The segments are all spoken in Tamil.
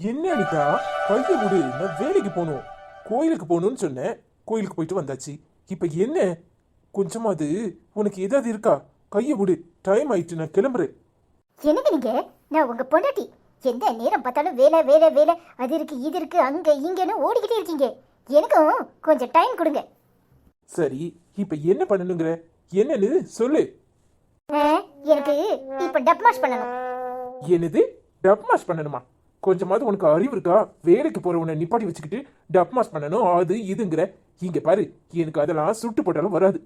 என்ன அனிதா, கையை விடு. நான் வேலைக்கு போகணும், கோயிலுக்கு போகணும்னு சொன்னேன். கோயிலுக்கு போயிட்டு வந்தாச்சு. இப்ப என்ன? கொஞ்சமாவது உனக்கு ஏதாவது இருக்கா? கையை விடு, டைம் ஆயிட்டு, நான் கிளம்புறேன். என்னங்க நீங்க? நான் உங்க பொண்டாட்டி. எந்த நேரம் பார்த்தாலும் வேலை வேலை வேலை, அது இருக்கு இது இருக்கு அங்க இங்கன்னு ஓடிக்கிட்டே இருக்கீங்க. எனக்கும் கொஞ்சம் டைம் கொடுங்க. சரி, இப்ப என்ன பண்ணணுங்கிற? என்னன்னு சொல்லு. எனக்கு இப்ப டப் மாஷ் பண்ணணும். என்னது? டப் மாஸ் பண்ணணுமா? கொஞ்சமாவது உனக்கு அறிவு இருக்கா? வேலைக்கு போறவனை நிப்பாட்டி வச்சுக்கிட்டு டப் மாஸ் பண்ணணும் அது இதுங்கிற. இங்க பாரு, எனக்கு அதெல்லாம் சுட்டு போட்டாலும் வராது.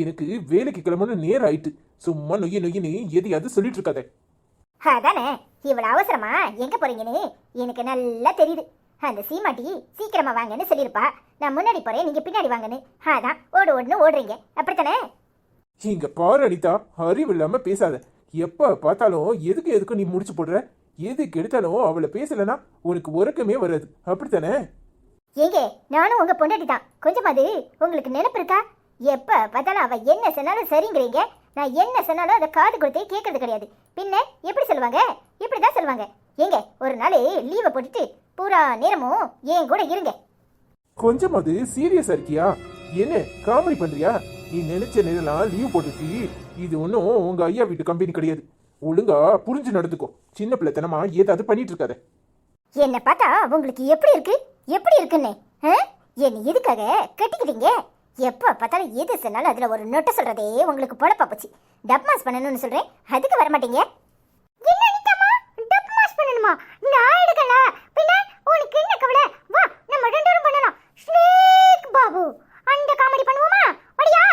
எனக்கு வேலைக்கு கிளம்பணும் நேரம் ஆயிட்டு. சும்மா நொய்ய நொய்யின்னு எதையாவது சொல்லிட்டு இருக்காத. அதானே, இவ்வளவு அவசரமா எங்க போறீங்கன்னு எனக்கு நல்லா தெரியுது. அந்த சீமாட்டி சீக்கிரமா வாங்கன்னு சொல்லியிருப்பா. நான் முன்னாடி போறேன், நீங்க பின்னாடி வாங்கன்னு. அதான் ஓடுன்னு ஓடுறீங்க, அப்படித்தானே? இங்க பாரு அனிதா, அறிவு இல்லாம பேசாத. எப்ப பார்த்தாலும் எதுக்கு நீ முடிச்சு போடுற. எதுக்கு எடுத்தாலும் அவளை பேசலனா உனக்கு உறக்கமே வராது, அப்படித்தானே? ஏங்க, நானும் உங்க பொண்டாட்டி தான். கொஞ்சமாவது உங்களுக்கு நினைப்பு இருக்கா? எப்ப பார்த்தாலும் அவ என்ன சொன்னாலும் சரிங்கிறீங்க. நான் என்ன சொன்னாலும் அதை காது கொடுத்தே கேட்கறது கிடையாது. பின்ன எப்படி சொல்லுவாங்க? இப்படிதான் சொல்லுவாங்க. ஏங்க, ஒரு நாள் லீவை போட்டுட்டு பூரா நேரமும் ஏன் கூட இருங்க. கொஞ்சமாவது சீரியஸா இருக்கியா? என்ன காமெடி பண்றியா? நீ நினைச்ச நேரம் லீவ் போட்டுட்டு, இது ஒன்றும் உங்க ஐயா வீட்டு கம்பெனி கிடையாது. ஒழுங்கா புரிஞ்சு நடந்துக்கோ. சின்ன பிள்ளைத்தனமா ஏதாவது பண்ணிட்டு இருக்காத. என்ன பார்த்தா உங்களுக்கு எப்படி இருக்கு? எப்படி இருக்குன்னு என்ன எதுக்காக கட்டிக்கிட்டீங்க? எப்ப பார்த்தாலும் எது சொன்னாலும் அதுல ஒரு நொட்டை சொல்றதே உங்களுக்கு பொழப்பா போச்சு. டப் மாஸ் பண்ணணும்னு சொல்றேன், அதுக்கு வர மாட்டீங்க. என்ன அனிதாமா, டப் மாஸ் பண்ணணுமா? நான் எடுக்கல, பின்ன உனக்கு என்ன கவலை? வா, நம்ம ரெண்டு பேரும் பண்ணலாம். ஸ்னேக் பாபு, அந்த காமெடி பண்ணுவோமா? வரியா?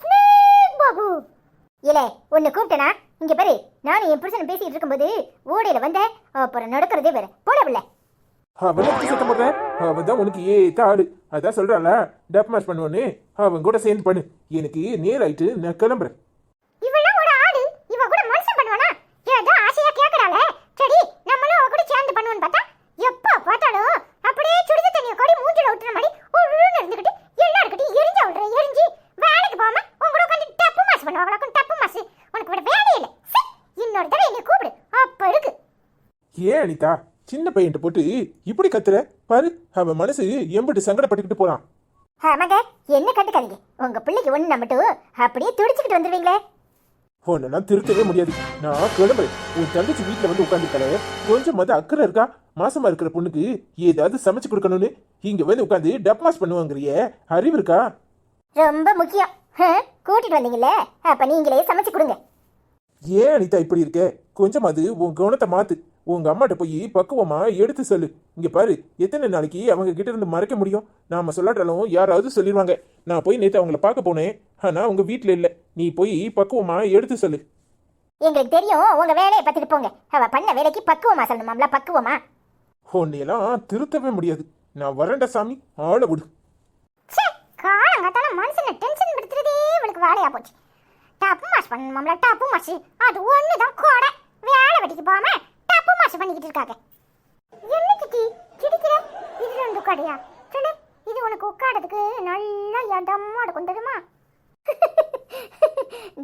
ஸ்னேக் பாபு இல்ல, உன்னை கூப்பிட்டனா? இங்க பாரு, நானும் என் புருஷன் பேசிட்டு இருக்கும்போது ஓடையில வந்த, அப்புறம் நடக்கிறதே வேற. போடவில்ல அவன் சத்தம் போடுற. அவன் தான் உனக்கு ஏத்த ஆடு. அதான் சொல்றான்ல, டப் மாஸ் பண்ணுவோன்னு. அவன் கூட சேர்ந்து பண்ணு. எனக்கு நேரம் ஆயிட்டு, நான் கிளம்புறேன். இவெல்லாம் ஒரு ஆடு, இவ கூட மனுஷன் பண்ணுவானா? ஏதோ ஆசையா கேக்குறாள. சரி, நம்மளும் அவ கூட சேர்ந்து பண்ணுவோன்னு பார்த்தா, எப்ப பார்த்தாலும் அப்படியே சுடுத தண்ணிய கோடி மூஞ்சில ஊத்துற மாதிரி உருன்னு இருந்துகிட்டு எல்லாருக்கிட்டையும் எரிஞ்சு விடுற. எரிஞ்சு வேலைக்கு போகாம உன் கூட உட்காந்து டப்பு மாஸ் பண்ணுவாங்களாக்கும். டப்பு மாஸ் உனக்கு வேற வேலையே இல்லை. இன்னொரு தடவை என்னை கூப்பிடு, அப்ப இருக்கு. ஏன் அனிதா, சின்ன பையன்ட்ட போட்டு இப்படி கத்துற? பாரு, அவன் மனசு எம்பிட்டு சங்கடப்பட்டுக்கிட்டு போறான். ஆமாங்க, என்ன கண்டுக்காதீங்க. உங்க பிள்ளைக்கு ஒண்ணு மட்டும் அப்படியே துடிச்சுக்கிட்டு வந்துருவீங்களே. உன்னெல்லாம் திருத்தவே முடியாது. நான் கிளம்புறேன். உன் தங்கச்சி வீட்டுல வந்து உட்காந்துருக்காளே, கொஞ்சம் மத அக்கறை இருக்கா? மாசமா இருக்கிற பொண்ணுக்கு ஏதாவது சமைச்சு கொடுக்கணும்னு இங்க வந்து உட்காந்து டப் மாஸ் பண்ணுவாங்கறியே, அறிவு இருக்கா? ரொம்ப முக்கியம். கூட்டிட்டு வந்தீங்கல்ல, அப்ப நீங்களே சமைச்சு கொடுங்க. ஏன் அனிதா இப்படி இருக்க? கொஞ்சமாவது உன் கவனத்தை மாத்து. உங்க அம்மாட்ட போய் பக்குவமா எடுத்து சொல்லு. இங்க பாரு, எத்தனை நாளைக்கு அவங்க கிட்ட இருந்து மறைக்க முடியும்? நாம சொல்லாட்டாலும் யாராவது சொல்லிடுவாங்க. நான் போய் நேற்று அவங்கள பார்க்க போனேன், ஆனா உங்க வீட்டுல இல்ல. நீ போய் பக்குவமா எடுத்து சொல்லு. எங்களுக்கு தெரியும், உங்க வேலையை பார்த்துட்டு போங்க. அவ பண்ண வேலைக்கு பக்குவமா சொல்லணுமாம்ல, பக்குவமா. உன்னையெல்லாம் திருத்தவே முடியாது. நான் வரேன்டா சாமி, ஆள விடு. காலங்காத்தால மனுஷனை டென்ஷன் படுத்துறதே இவளுக்கு வேலையா போச்சு. டப்பு மாஸ் பண்ணணுமாம்ல, டப்பு மாஸ். அது ஒண்ணுதான் கோடை. வேலை வெட்டிக்கு போகாம டப்பு மாஸ் பண்ணிக்கிட்டு இருக்காங்க. என்ன சித்தி சிரிக்கிற? இது ரெண்டு கடையா? சொல்லு, இது உனக்கு உட்காடுறதுக்கு நல்லா இடமா இருக்கும் தெரியுமா?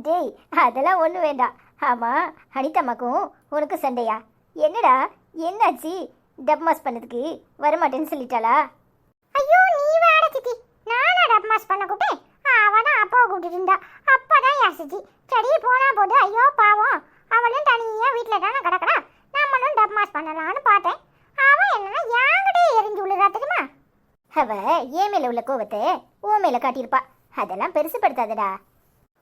டேய், அதெல்லாம் ஒண்ணு வேண்டாம். ஆமா, அனிதாமாக்கும் உனக்கு சண்டையா? என்னடா, என்னாச்சு? டப் மாஸ் பண்ணதுக்கு வரமாட்டேன்னு சொல்லிட்டாளா? ஐயோ, நீ வேற சித்தி. நானா டப் மாஸ் பண்ண கூப்பிட்டேன்? அவதான் அப்பாவை கூப்பிட்டு இருந்தா. அப்பதான் யோசிச்சு, சரி போனா போது, ஐயோ பாவம், அவளும் தனியா வீட்டுல தானே கிடக்கடா, நம்மளும் டப் மாஸ் பண்ணலாம்னு பார்த்தேன். அவன் என்னன்னா என்கிட்டே எரிஞ்சு விழுறா தெரியுமா? அவ ஏன் மேல உள்ள கோவத்தை ஓ மேல காட்டியிருப்பா. அதெல்லாம் பெருசுப்படுத்தாதடா.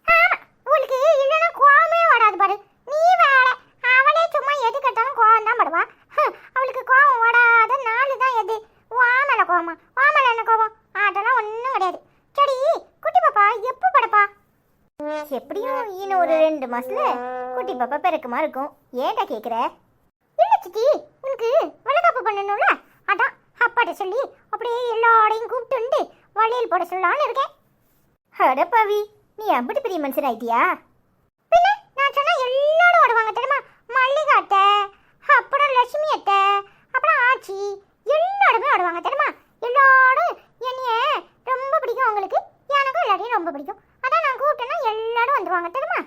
ஆமா, உங்களுக்கு இல்லைன்னா கோவமே வராது பாரு. நீ வேற, அவளே சும்மா எது கேட்டாலும் கோவம் தான் படுவா. அவளுக்கு கோவம் வராத நாள் தான் எது? வாமல கோவமா? வாமல என்ன கோவம்? அதெல்லாம் ஒன்றும் கிடையாது. சரி, குட்டி பாப்பா எப்போ படப்பா? எப்படியும் இன்னும் ஒரு 2 மாசத்துல குட்டி பாப்பா பிறக்குமா இருக்கும். ஏன்டா கேக்குற? இல்ல சித்தி, உனக்கு வளகாப்பு பண்ணணும்ல, அதான் அப்பாட்ட சொல்லி அப்படியே எல்லாரையும் கூப்பிட்டு வளையல் போட சொல்லலான்னு இருக்கேன். அடப்பாவி, நீ அம்பிட்டு பெரிய மனுஷன் ஆயிட்டியா? பின்ன நான் சொன்னா எல்லாரும் வருவாங்க தெரியுமா? மல்லிகா அத்தை, அப்புறம் லட்சுமி அத்தை, அப்புறம் ஆச்சி, எல்லாருமே வருவாங்க தெரியுமா? எல்லாரும் என்னைய ரொம்ப பிடிக்கும் அவங்களுக்கு, எனக்கும் எல்லாரையும் ரொம்ப பிடிக்கும். அதான் நான் கூப்பிட்டேன்னா எல்லாரும் வந்துருவாங்க தெரியுமா?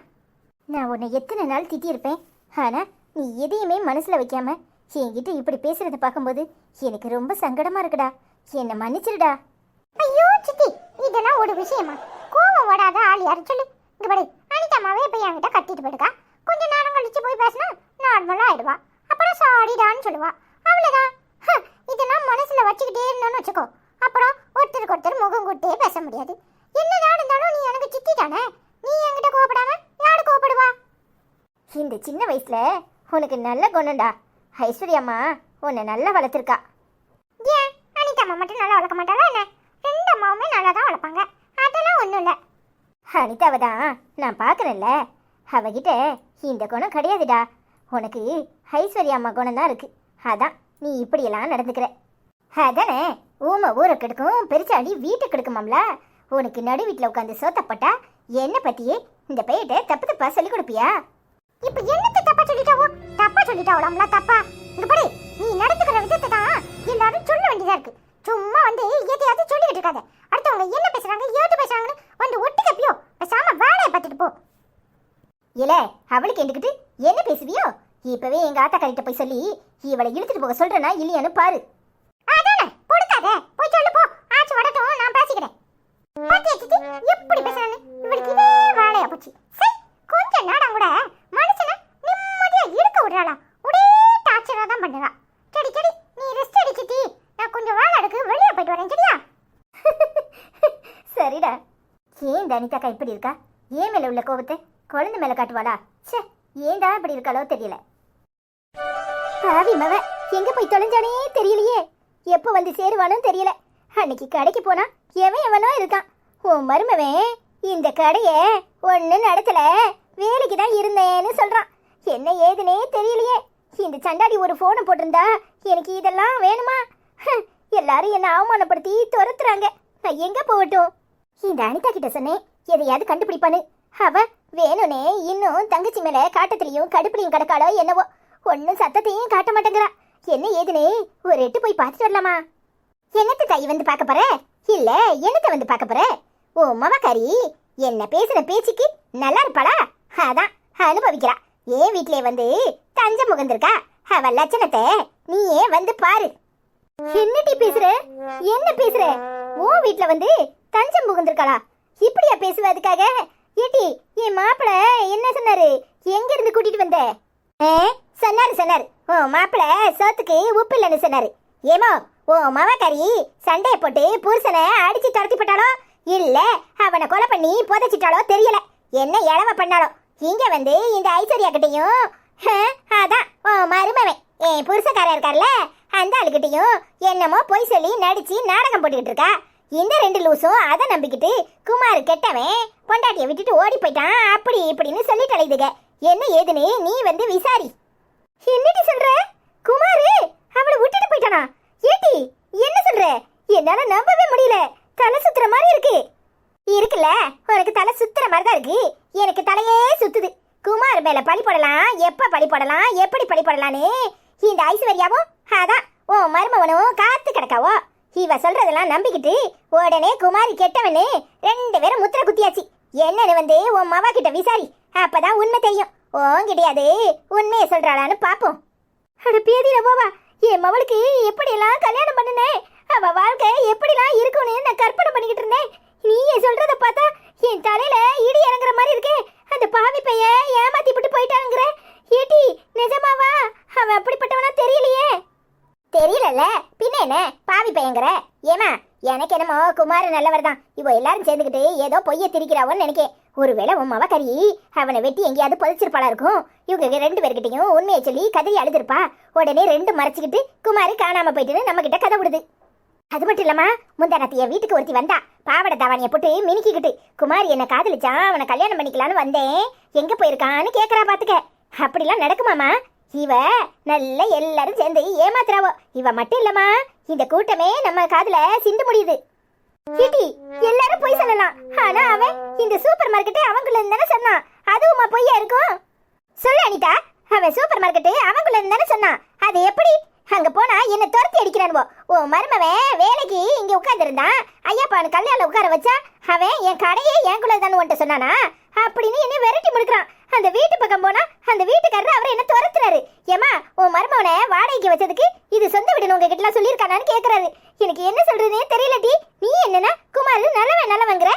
நான் உன்னை எத்தனை நாள் திட்டியிருப்பேன், ஆனா நீ எதையுமே மனசுல வைக்காம என்கிட்ட இப்படி பேசுறத பார்க்கும்போது எனக்கு ரொம்ப சங்கடமா இருக்குடா. என்ன மன்னிச்சிருடா. ஐயோ சித்தி, இதெல்லாம் ஒரு விஷயமா? கோவம் வராத ஆள் யாரு சொல்லு. இங்க பாரு, அனிதாமாவே போய் என்கிட்ட கட்டிட்டு போயிடுக்கா. கொஞ்ச நேரம் கழிச்சு போய் பேசினா நார்மலா ஆயிடுவா. அப்புறம் சாரிடான்னு சொல்லுவா. அவ்வளவுதான். இதெல்லாம் மனசுல வச்சுக்கிட்டே இருந்தோன்னு வச்சுக்கோ, அப்புறம் ஒருத்தருக்கு ஒருத்தர் முகம் கூட்டே பேச முடியாது. என்னதான் இருந்தாலும் நீ எனக்கு சித்தி தானே. நீ என்கிட்ட கோவப்படாம யாரு கோவப்படுவா? இந்த சின்ன வயசுல உனக்கு நல்ல குணம்டா. ஐஸ்வர்யாம்மா உன்னை நல்லா வளர்த்துருக்கா. ஏன் அனிதா அம்மா மட்டும் நல்லா வளர்க்க மாட்டாளா என்ன? ரெண்டு அம்மாவுமே நல்லா தான் வளர்ப்பாங்க. அதெல்லாம் ஒன்றும் இல்லை. அனிதாவை தான் நான் பார்க்குறேன்ல, அவகிட்ட இந்த குணம் கிடையாதுடா. உனக்கு ஐஸ்வர்யாம்மா குணம் தான் இருக்கு. அதான் நீ இப்படியெல்லாம் நடந்துக்கிற. அதானே ஊமை ஊரை கெடுக்கும், பெருசாடி வீட்டை கெடுக்குமாம்ல. உனக்கு நடு வீட்டில் உட்காந்து சோத்தப்பட்டா என்னை பற்றியே இந்த பையிட்ட தப்பு தப்பா சொல்லி கொடுப்பியா? இப்போ என்னத்தை தப்பா சொல்லிட்டாவோ? தப்பா சொல்லிட்டாவலாம்ல? தப்பா? இங்க பாரு, நீ நடந்துக்கிற விதத்தை தான் எல்லாரும் சொல்ல வேண்டியதா இருக்கு. சும்மா வந்து எதையாவது சொல்லிக்கிட்டு இருக்காத. அடுத்தவங்க என்ன பேசுறாங்க ஏது பேசுறாங்கன்னு வந்து ஒட்டி கப்பியோ. பேசாம வேலையை பார்த்துட்டு போ. இல்ல அவளுக்கு எண்டுக்கிட்டு என்ன பேசுவியோ? இப்பவே எங்க ஆத்தா கறிட்ட போய் சொல்லி இவளை இழுத்துட்டு போக சொல்றேனா இல்லையான்னு பாரு. அதானே, பொடுக்காத, போய் சொல்லு போ. ஆச்சு வடட்டும், நான் பேசிக்கிறேன். பாத்தியா சித்தி எப்படி பேசுறானே? இவளுக்கு இதே வேலையா போச்சு. சரி, கொஞ்ச நேரம் கூட மனுஷனை நிம்மதியா இருக்க விடுறாளா? ஒரே டார்ச்சரா தான் பண்ணுறா. சரி சரி, நீ ரெஸ்ட் எடு சித்தி. நான் கொஞ்சம் வேலை எடுக்கு, வெளியே போயிட்டு வரேன். சரியா? சரிடா. ஏன் இந்த அனிதாக்கா இப்படி இருக்கா? ஏன் மேல உள்ள கோபத்தை குழந்தை மேல காட்டுவாளா? சே, ஏன்டா இப்படி இருக்காளோ தெரியல. பாவி மவ எங்க போய் தொலைஞ்சானே தெரியலையே. எப்போ வந்து சேருவானோ தெரியல. அன்னைக்கு கடைக்கு போனா எவனோ இருக்கான். உன் மருமவன் இந்த கடைய ஒண்ணு நடத்தல, வேலைக்கு தான் இருந்தேன்னு சொல்றான். என்ன ஏதுனே தெரியலையே. இந்த சண்டாடி ஒரு போனை போட்டிருந்தா எனக்கு இதெல்லாம் வேணுமா? எல்லாரும் என்ன அவமானப்படுத்தி துரத்துறாங்க. நான் எங்க போகட்டும்? இந்த அனிதா கிட்ட சொன்னேன் எதையாவது கண்டுபிடிப்பானு. அவ வேணும்னே இன்னும் தங்கச்சி மேல காட்டத்திலையும் கடுப்புலையும் கிடக்காளோ என்னவோ. ஒன்னும் சத்தத்தையும் காட்ட மாட்டேங்கிறா. என்ன ஏதுனே ஒரு எட்டு போய் பார்த்துட்டு வரலாமா? என்னத்த தாய் வந்து பார்க்க போற? இல்ல என்னத்த வந்து பார்க்க போற? ஓ மவக்காரி என்ன பேசுற பேச்சுக்கு நல்லா இருப்பாளா? அதான் அனுபவிக்கிறா. ஏன் வீட்லயே வந்து தஞ்ச முகந்திருக்கா. அவ லட்சணத்தை நீயே வந்து பாரு. என்னடி பேசுற? என்ன பேசுற? ஓ வீட்ல வந்து தஞ்சம் முகந்திருக்காளா? இப்படியா பேசுவ? அதுக்காக ஏட்டி என் மாப்பிள என்ன சொன்னாரு? எங்க இருந்து கூட்டிட்டு வந்த? சொன்னாரு ஓ மாப்பிள சோத்துக்கு உப்பு இல்லைன்னு சொன்னாரு. ஏமோ ஓ மவக்காரி சண்டைய போட்டு புருஷனை அடிச்சு துரத்தி போட்டாலோ இல்ல அவனை கொலை பண்ணி புதைச்சிட்டாலோ தெரியல. என்ன இளவ பண்ணாலோ இங்க வந்து இந்த ஐஸ்வர்யா கிட்டையும் அதான் ஓ மருமவன் என் புருஷக்காரன் இருக்கார்ல அந்த ஆளுகிட்டையும் என்னமோ பொய் சொல்லி நடிச்சு நாடகம் போட்டுக்கிட்டு இருக்கா. இந்த ரெண்டு லூசும் அதை நம்பிக்கிட்டு குமார் கெட்டவன் பொண்டாட்டியை விட்டுட்டு ஓடி போயிட்டான் அப்படி இப்படின்னு சொல்லிட்டு அழைதுக. என்ன ஏதுன்னு நீ வந்து விசாரி. என்னடி சொல்ற? குமாரு அவளை விட்டுட்டு போயிட்டானா? ஏட்டி என்ன சொல்ற? என்னால நம்பவே முடியல. தலை சுத்துற மாதிரி இருக்கு. இருக்குல்ல, உனக்கு தலை சுத்துற மாதிரி தான் இருக்கு. எனக்கு தலையே சுத்துது. குமார் மேல பழி போடலாம், எப்ப பழி போடலாம், எப்படி பழி போடலான்னு இந்த ஐஸ்வர்யாவும் அதான் ஓ மருமவனும் காத்து கிடக்காவோ. இவ சொல்றதெல்லாம் நம்பிக்கிட்டு உடனே குமாரி கெட்டவனு ரெண்டு பேரும் முத்திர குத்தியாச்சு. என்னன்னு வந்து உன் மவா கிட்ட விசாரி. அப்பதான் உண்மை தெரியும். உன்கிட்டயாது உண்மையை சொல்றாளான்னு பாப்போம். அட பேதியில போவா, என் மவளுக்கு எப்படியெல்லாம் கல்யாணம் பண்ணினேன், அவ வாழ்க்கை எப்படிலாம் இருக்கும்னு நான் கற்பனை பண்ணிக்கிட்டு இருந்தேன். நீயே சொல்றத பார்த்தா என் தலையில இடி இறங்குற மாதிரி இருக்கே. அந்த பாவி பைய ஏமாத்தி விட்டு போயிட்டாங்கிற. ஏட்டி நிஜமாவா? அவன் அப்படிப்பட்டவனா தெரியலையே. தெரியலல்ல பின்ன என்ன பாவி பையங்கிற? ஏமா எனக்கு என்னமோ குமார் நல்லவர் தான். இவ எல்லாரும் சேர்ந்துக்கிட்டு ஏதோ பொய்ய திரிக்கிறாவோன்னு நினைக்கேன். ஒருவேளை உன் மவக்கறி அவனை வெட்டி எங்கேயாவது புதைச்சிருப்பாளா இருக்கும். இவங்க ரெண்டு பேர்கிட்டையும் உண்மையை சொல்லி கதறி அழுதுருப்பா. உடனே ரெண்டு மறைச்சிக்கிட்டு குமாரி காணாம போயிட்டுன்னு நம்ம கிட்ட கதை விடுது. அது மட்டும் இல்லாம முந்தானத்திய வீட்டுக்கு ஒருத்தி வந்தா பாவட தாவானிய போட்டு மினிக்கிக்கிட்டு குமாரி என்ன காதலிச்சான், அவனை கல்யாணம் பண்ணிக்கலான்னு வந்தேன், எங்க போயிருக்கான்னு கேக்குறா. பாத்துக்க, அப்படிலாம் நடக்குமாமா? இவ நல்ல எல்லாரும் சேர்ந்து ஏமாத்துறாவோ. இவ மட்டும் இல்லம்மா, இந்த கூட்டமே நம்ம காதுல சிந்து முடியுது. சிட்டி எல்லாரும் போய் சொல்லலாம். ஆனா அவன் இந்த சூப்பர் மார்க்கெட் அவங்குள்ள இருந்தானே சொன்னான். அதுவுமா பொய்யா இருக்கும்? சொல்லு அனிதா, அவன் சூப்பர் மார்க்கெட் அவங்குள்ள இருந்தானே சொன்னான். அது எப்படி? அங்க போனா என்ன துரத்தி அடிக்கிறானுவோ. உன் மருமவன் வேலைக்கு இங்க உட்கார்ந்துருந்தான். ஐயாப்பான்னு கல்யாணம் உட்கார வச்சா அவன் என் கடையே எனக்குள்ள தான் உன்ட்ட சொன்னானா அப்படின்னு என்ன விரட்டி முடுக்கிறான். அந்த வீட்டு பக்கம் போனா அந்த வீட்டுக்காரர் அவரை என்ன துரத்துறாரு. ஏமா உன் மருமவனை வாடகைக்கு வச்சதுக்கு இது சொந்த வீடுன்னு உங்ககிட்ட சொல்லியிருக்கானான்னு கேக்குறாரு. எனக்கு என்ன சொல்றதுனே தெரியலடி. நீ என்னன்னா குமார் நல்லவங்கிற.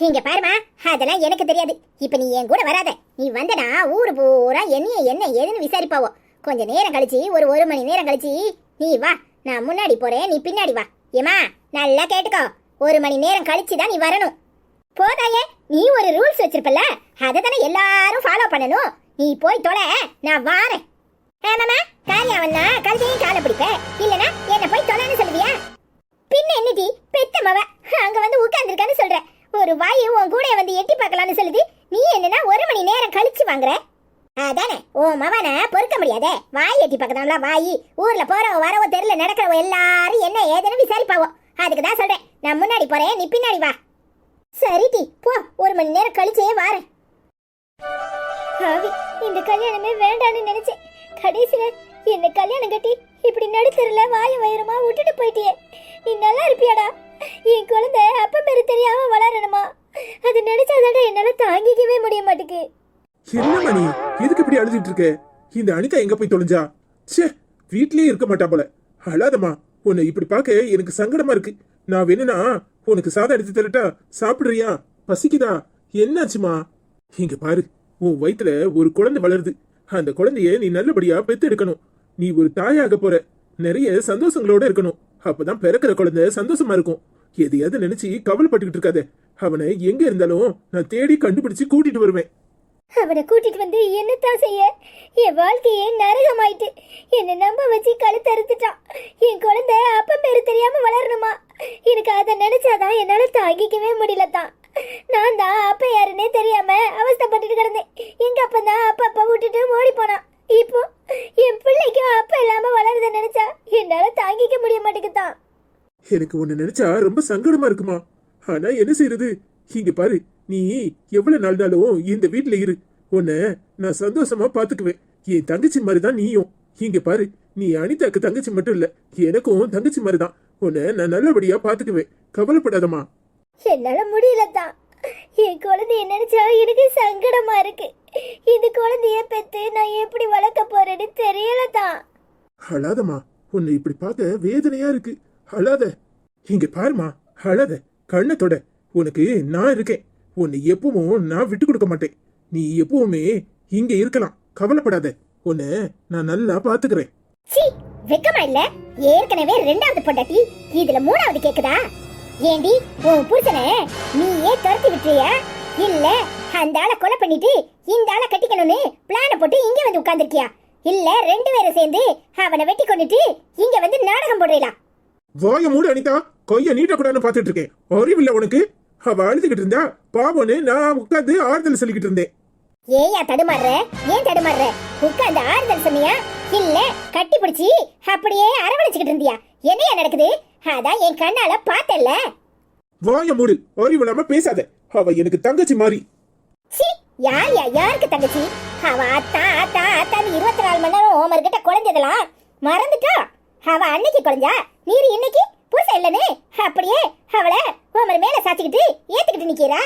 இங்க பாருமா, அதெல்லாம் எனக்கு தெரியாது. இப்ப நீ என் கூட வராத. நீ வந்தனா ஊரு பூரா என்ன ஏதுன்னு விசாரிப்பாவோ. கொஞ்ச நேரம் கழிச்சு ஒரு மணி நேரம் கழிச்சு நீ வா. நான் முன்னாடி போறேன், நீ பின்னாடி வா. ஏமா நல்லா கேட்டுக்கோ, 1 மணி நேரம் கழிச்சு தான் நீ வரணும். போதாயே, நீ ஒரு ரூல்ஸ் வச்சிருப்பல, அதை தானே எல்லாரும் ஃபாலோ பண்ணணும். நீ போய் தொலை, நான் வாரேன். ஆமாமா, காரியம் வந்தா கழுதையும் காலை பிடிப்ப, இல்லனா என்ன போய் தொலைன்னு சொல்லுவியா? பின்ன என்னடி பெத்த மவ அங்க வந்து உட்கார்ந்துருக்கான்னு சொல்ற. ஒரு வாயு உன் கூட வந்து எட்டி பார்க்கலான்னு சொல்லுது. நீ என்னன்னா 1 மணி நேரம் கழிச்சு வாங்குற. அதானே உன் மவனை பொறுக்க முடியாதே. வாய் எட்டி பார்க்கறாங்களா வாயி. ஊர்ல போறவோ வரவோ தெருல நடக்கிறவோ எல்லாரும் என்ன ஏதுன்னு விசாரிப்பாவோ. அதுக்கு தான் சொல்றேன், நான் முன்னாடி போறேன், நீ பின்னாடி வா. சரிடி போ, 1 மணி நேரம் கழிச்சே வாரேன். ஆவி, இந்த கல்யாணமே வேண்டான்னு நினைச்சேன். கடைசியில என்ன கல்யாணம் கட்டி இப்படி நடுத்தருல வாய வயிறுமா விட்டுட்டு போயிட்டியே. நீ நல்லா இருப்பியாடா? என் குழந்தை அப்ப பேரு தெரியாம வளரணுமா? அது நினைச்சாதாடா என்னால தாங்கிக்கவே முடிய மாட்டேங்குது. என்ன மணி, எதுக்கு இப்படி அழுதுட்டு இருக்க? இந்த அனிதா எங்க போய் தொலைஞ்சா? ச்சே, வீட்லயே இருக்க மாட்டா போல. அழாதம்மா, உன்னை இப்படி பார்க்க எனக்கு சங்கடமா இருக்கு. நான் வேணும்னா உனக்கு சாதம் எடுத்து தரட்டா? சாப்பிடுறியா? பசிக்குதா? என்னாச்சுமா? இங்க பாரு, உன் வயித்துல ஒரு குழந்தை வளருது. அந்த குழந்தைய நீ நல்லபடியா பெத்து எடுக்கணும். நீ ஒரு தாயாக போற. நிறைய சந்தோஷங்களோட இருக்கணும். அப்பதான் பிறக்கிற குழந்தை சந்தோஷமா இருக்கும். எதையாவது நினைச்சு கவலைப்பட்டுக்கிட்டு இருக்காத. அவனை எங்க இருந்தாலும் நான் தேடி கண்டுபிடிச்சு கூட்டிட்டு வருவேன். அவனை கூட்டிட்டு வந்து என்னத்தான் செய்ய? என் வாழ்க்கையே நரகமாயிட்டு. என்னை நம்ப வச்சு கழுத்தறுத்துட்டான். என் குழந்தை அப்ப பேரு தெரியாம வளரணுமா? எனக்கு அதை நினைச்சாதான் என்னால தாங்கிக்கவே முடியலதான். நான் தான் அப்ப யாருன்னே தெரியாம அவஸ்தைப்பட்டுட்டு கிடந்தேன். எங்க அப்பதான் அப்பா விட்டுட்டு ஓடி போனான். இப்போ என் பிள்ளைக்கும் அப்ப இல்லாம வளருத நினைச்சா என்னால தாங்கிக்க முடிய மாட்டேங்குதான். எனக்கு உன்னை நினைச்சா ரொம்ப சங்கடமா இருக்குமா? ஆனா என்ன செய்யறது? இங்க பாரு, நீ எவ்வளவு நாள்னாலும் இந்த வீட்டுல இரு. உன்னை நான் சந்தோஷமா பாத்துக்குவேன். என் தங்கச்சி மாதிரிதான் நீயும். இங்க பாரு, நீ அனிதாக்கு தங்கச்சி மட்டும் இல்ல, எனக்கும் தங்கச்சி மாதிரிதான். உன்னை நான் நல்லபடியா பாத்துக்குவேன். கவலைப்படாதம்மா. என்னால முடியலதான். என் குழந்தைய நினைச்சா எனக்கு சங்கடமா இருக்கு. இந்த குழந்தைய பெத்து நான் எப்படி வளர்க்க போறேன்னு தெரியலதான். அழாதம்மா, உன்னை இப்படி பார்க்க வேதனையா இருக்கு. அழாத. இங்க பாருமா, அழாத. கண்ணத்தோட உனக்கு நான் இருக்கேன். உன்னை எப்பவும் நான் விட்டு கொடுக்க மாட்டேன். நீ எப்பவுமே இங்க இருக்கலாம். கவலைப்படாத. உன்னை நான் நல்லா பாத்துக்கிறேன். சீ, வெக்கமா இல்ல? ஏற்கனவே 2வது பொண்டாட்டி, இதுல 3வது கேக்குதா? ஏண்டி உன் புருஷனை நீயே துரத்தி விட்டுறியா? இல்ல அந்த ஆளை கொலை பண்ணிட்டு இந்த ஆளை கட்டிக்கணும்னு பிளான போட்டு இங்க வந்து உட்கார்ந்துருக்கியா? இல்ல 2 பேரும் சேர்ந்து அவனை வெட்டி கொண்டுட்டு இங்க வந்து நாடகம் போடுறீங்களா? வாய மூடு அனிதா. கைய நீட்டக்கூடாதுன்னு பாத்துட்டு இருக்கேன். அறிவில்ல உனக்கு? அவ அழுதுகிட்டு இருந்தா பாவன்னு நான் உட்கார்ந்து ஆறுதல் சொல்லிக்கிட்டு இருந்தேன். ஏயா தடுமாறுற? ஏன் தடுமாறுற? உட்கார்ந்து ஆறுதல் சொன்னியா? இல்ல கட்டி பிடிச்சி அப்படியே அரவணைச்சுக்கிட்டு இருந்தியா? என்னையா நடக்குது? அதான் என் கண்ணால பார்த்தல்ல. வாய மூடு, அறிவில்லாம பேசாத. அவ எனக்கு தங்கச்சி மாதிரி. சீ, யாருக்கு தங்கச்சி? அவ அத்தான் 24 மணி நேரம் ஓமர் கிட்ட குழஞ்சதெல்லாம் மறந்துட்டா? அவ அன்னைக்கு குழஞ்சா, நீர் இன்னைக்கு புருஷன் இல்லன்னு அப்படியே அவளை ஓமர் மேல சாத்திக்கிட்டு ஏத்துக்கிட்டு நிக்கிறா.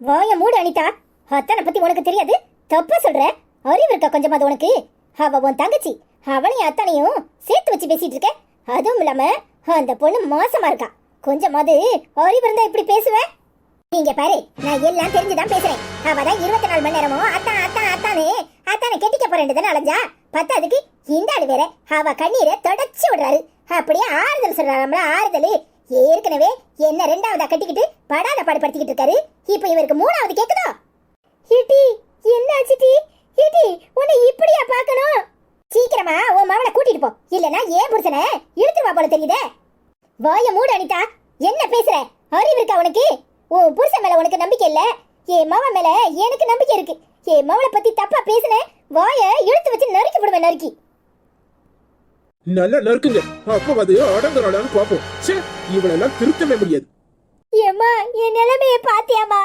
வாய மூடு அனிதா. அத்தனை பத்தி உனக்கு தெரியாது? தப்பா சொல்ற. அறிவு இருக்கா கொஞ்சமாவது உனக்கு? அவ உன் தங்கச்சி. அவனையும் அத்தனையும் சேர்த்து வச்சு பேசிட்டு இருக்க. அதுவும் இல்லாம அந்த பொண்ணு மோசமா இருக்கா. கொஞ்சமாவது அறிவு இருந்தா இப்படி பேசுவேன்? நீங்க பாரு, நான் எல்லாம் தெரிஞ்சுதான் பேசுறேன். அவதான் 24 மணி நேரமும் அத்தானே கெட்டிக்க போறேன்னு அலைஞ்சா. பத்தாதுக்கு இந்த ஆளு வேற அவ கண்ணீரை தொடச்சு விடுறாரு. அப்படியே ஆறுதல் சொல்றாருல. ஆறுதல் ஏற்கனவே என்ன 2வதா கட்டிக்கிட்டு படாத பாடுபடுத்திக்கிட்டு இருக்காரு. இப்ப இவருக்கு 3வது கேக்குதோ? ஏடி என்னாச்சு டி? ஏடி உன்னை இப்படியா பார்க்கணும்? சீக்கிரமா உன் மவளை கூட்டிட்டு போ, இல்லனா ஏன் புருஷனை இழுத்துவா போல தெரியுதே. வாய மூடு அனிதா. என்ன பேசுற? அறிவு இருக்கா உனக்கு? உன் புருஷன் மேல உனக்கு நம்பிக்கை இல்ல, என் மவ மேல எனக்கு நம்பிக்கை இருக்கு. என் மவளை பத்தி தப்பா பேசுன வாய இழுத்து வச்சு நறுக்கி போடுவேன். நறுக்கி நல்லா நறுக்குங்க. அப்பவாது அடங்குறாளான்னு பாப்போம். சே, இவளெல்லாம் திருத்தவே முடியாது. ஏம்மா, என் நிலைமைய பாத்தியாமா?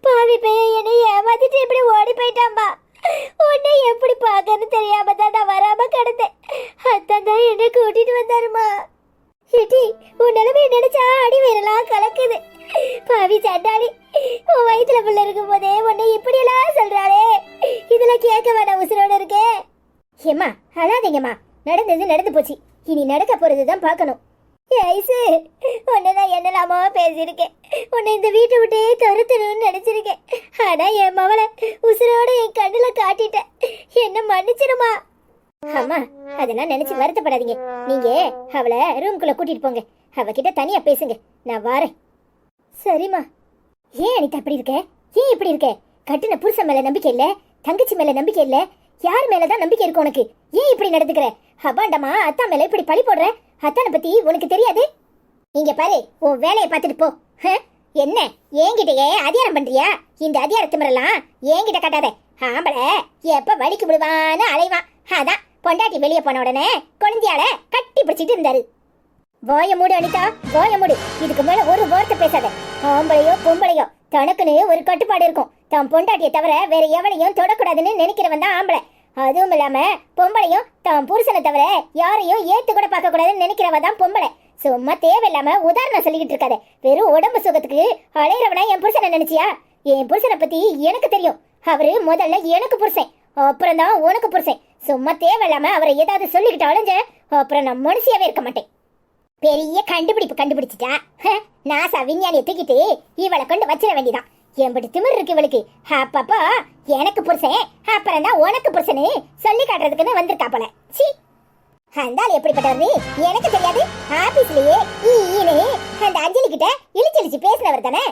பாவி பையன் என்னை ஏமாத்திட்டு இப்படி ஓடி போயிட்டாம்பா. உன்னை எப்படி பார்க்கன்னு தெரியாம தான் நான் வராம கிடந்தேன். அத்தான் தான் என்ன கூட்டிட்டு வந்தாருமா. ஏடி உன் நிலைமை நினைச்சா அடி வேறலாம் கலக்குது. பாவி சண்டாளி, உன் வயிற்றுல புள்ள இருக்கும் போதே உன்னை இப்படி எல்லாம் சொல்றாளே, இதுல கேட்க வேணாம் உசுரோட இருக்கே. ஏம்மா அழாதீங்கம்மா, நடந்தது நடந்து போச்சு, இனி நடக்க போறதுதான் பார்க்கணும். ஐசு, உன்னை நான் என்னலாமா பேசியிருக்கேன், உன்னை இந்த வீட்டை விட்டே துரத்தணும்னு நினைச்சிருக்கேன். ஆனா என் மவளை உசுரோட என் கண்ணுல காட்டிட்டேன், என்ன மன்னிச்சிருமா. அம்மா அதெல்லாம் நினைச்சு வருத்தப்படாதீங்க, நீங்க அவளை ரூம்குள்ள கூட்டிட்டு போங்க, அவகிட்ட தனியா பேசுங்க, நான் வாரேன். சரிம்மா. ஏன் அனிதா இப்படி இருக்க, ஏன் இப்படி இருக்க? கட்டின புருஷன் மேல நம்பிக்கை இல்ல, தங்கச்சி மேல நம்பிக்கை இல்ல, யார் மேலதான் நம்பிக்கை இருக்கு உனக்கு? ஏன் இப்படி நடந்துக்கிற? அப்பாண்டமா அத்தா மேல இப்படி பழி போடுற? அத்தானை பத்தி உனக்கு தெரியாது? இங்க பாரு, உன் வேலையை பார்த்துட்டு போ. என்ன என்கிட்டயே அதிகாரம் பண்றியா? இந்த அதிகார திமிரெல்லாம் என்கிட்ட காட்டாத. ஆம்பளை எப்ப வலிக்கு விடுவான்னு அலைவான், அதான் பொண்டாட்டி வெளியே போன உடனே குழந்தையால கட்டி பிடிச்சிட்டு இருந்தாரு. வாய மூடு அனிதா, வாய மூடு. இதுக்கு மேல ஒரு வார்த்தை பேசாத. ஆம்பளையோ பொம்பளையோ தனக்குன்னு ஒரு கட்டுப்பாடு இருக்கும். தான் பொண்டாட்டியை தவிர வேற எவளையும் தொடக்கூடாதுன்னு நினைக்கிறவன் தான் ஆம்பளை. அதுவும் இல்லாம பொம்பளையும் தான் புருஷனை தவிர யாரையும் ஏத்து கூட பார்க்க கூடாதுன்னு நினைக்கிறவ தான் பொம்பளை. சும்மா தேவையில்லாம உதாரணம் சொல்லிக்கிட்டு இருக்காத. வெறும் உடம்பு சுகத்துக்கு அலையிறவனா என் புருஷனை நினைச்சியா? என் புருஷனை பத்தி எனக்கு தெரியும். அவரு முதல்ல எனக்கு புருஷன், அப்புறம் தான் உனக்கு புருஷன். சும்மா தேவையில்லாம அவரை ஏதாவது சொல்லிக்கிட்டு அலைஞ்ச அப்புறம் நான் மனுஷியாவே இருக்க மாட்டேன். பெரிய கண்டுபிடிப்பு கண்டுபிடிச்சிட்டா. நாசா விஞ்ஞானியை தூக்கிட்டு இவளை கொண்டு வச்சிட வேண்டியதான். எம்படி திமிர் இருக்கு இவளுக்கு. அப்பப்போ எனக்கு புருஷன் அப்புறம் தான் உனக்கு புருஷனு சொல்லி காட்டுறதுக்குன்னு வந்திருக்கா போல. சி, அந்தாள் எப்படிப்பட்டவர் எனக்கு தெரியாது. ஆபீஸ்லயே ஈனு அந்த அஞ்சலி கிட்ட இழிச்சலிச்சு பேசினவர் தானே.